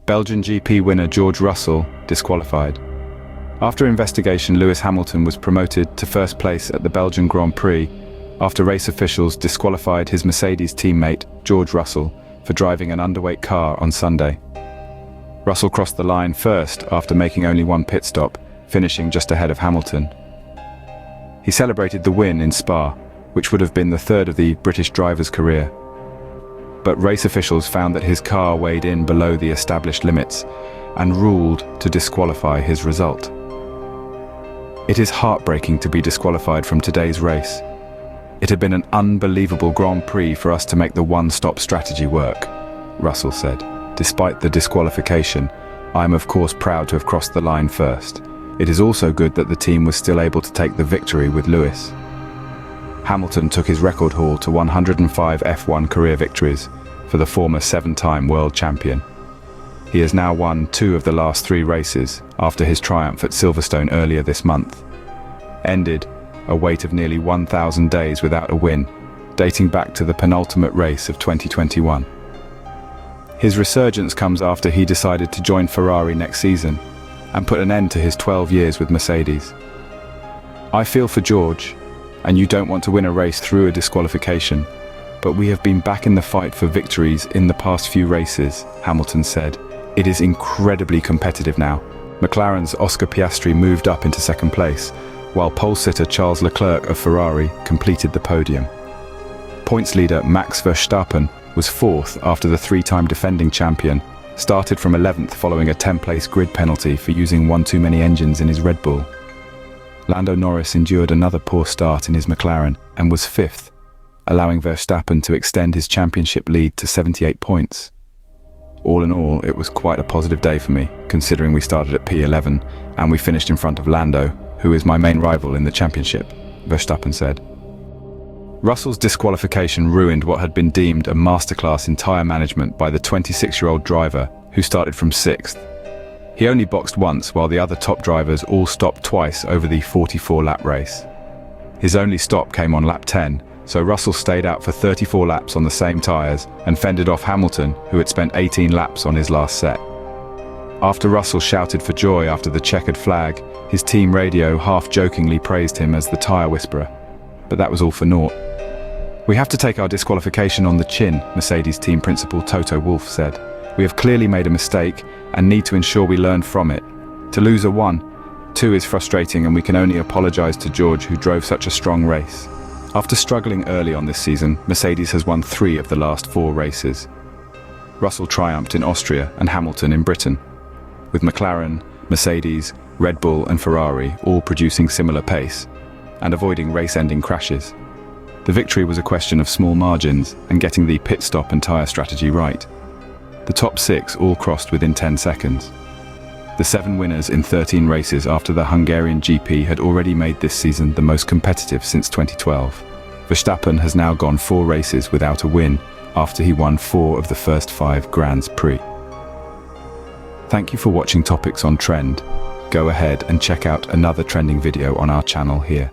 Belgian GP winner George Russell disqualified. After investigation, Lewis Hamilton was promoted to first place at the Belgian Grand Prix after race officials disqualified his Mercedes teammate, George Russell, for driving an underweight car on Sunday. Russell crossed the line first after making only one pit stop, finishing just ahead of Hamilton. He celebrated the win in Spa, which would have been the third of the British driver's career. But race officials found that his car weighed in below the established limits and ruled to disqualify his result. It is heartbreaking to be disqualified from today's race. It had been an unbelievable Grand Prix for us to make the one-stop strategy work, Russell said. Despite the disqualification, I am of course proud to have crossed the line first. It is also good that the team was still able to take the victory with Lewis. Hamilton took his record haul to 105 F1 career victories for the former 7-time world champion. He has now won 2 of the last 3 races after his triumph at Silverstone earlier this month. Ended a wait of nearly 1,000 days without a win, dating back to the penultimate race of 2021. His resurgence comes after he decided to join Ferrari next season and put an end to his 12 years with Mercedes. I feel for George, and you don't want to win a race through a disqualification, but we have been back in the fight for victories in the past few races, Hamilton said. It is incredibly competitive now. McLaren's Oscar Piastri moved up into second place, while pole sitter Charles Leclerc of Ferrari completed the podium. Points leader Max Verstappen was 4th after the 3-time defending champion started from 11th following a 10-place grid penalty for using one too many engines in his Red Bull. Lando Norris endured another poor start in his McLaren and was 5th, allowing Verstappen to extend his championship lead to 78 points. All in all, it was quite a positive day for me, considering we started at P11 and we finished in front of Lando, who is my main rival in the championship, Verstappen said. Russell's disqualification ruined what had been deemed a masterclass in tyre management by the 26-year-old driver, who started from 6th. He only boxed once, while the other top drivers all stopped twice over the 44-lap race. His only stop came on lap 10, so Russell stayed out for 34 laps on the same tyres and fended off Hamilton, who had spent 18 laps on his last set. After Russell shouted for joy after the checkered flag, his team radio half-jokingly praised him as the tyre whisperer. But that was all for naught. We have to take our disqualification on the chin, Mercedes team principal Toto Wolff said. We have clearly made a mistake and need to ensure we learn from it. To lose a 1-2 is frustrating, and we can only apologise to George, who drove such a strong race. After struggling early on this season, Mercedes has won 3 of the last 4 races. Russell triumphed in Austria and Hamilton in Britain, with McLaren, Mercedes, Red Bull and Ferrari all producing similar pace and avoiding race-ending crashes. The victory was a question of small margins and getting the pit stop and tyre strategy right. The top 6 all crossed within 10 seconds. The 7 winners in 13 races after the Hungarian GP had already made this season the most competitive since 2012. Verstappen has now gone 4 races without a win after he won 4 of the first 5 Grands Prix. Thank you for watching Topics on Trend. Go ahead and check out another trending video on our channel here.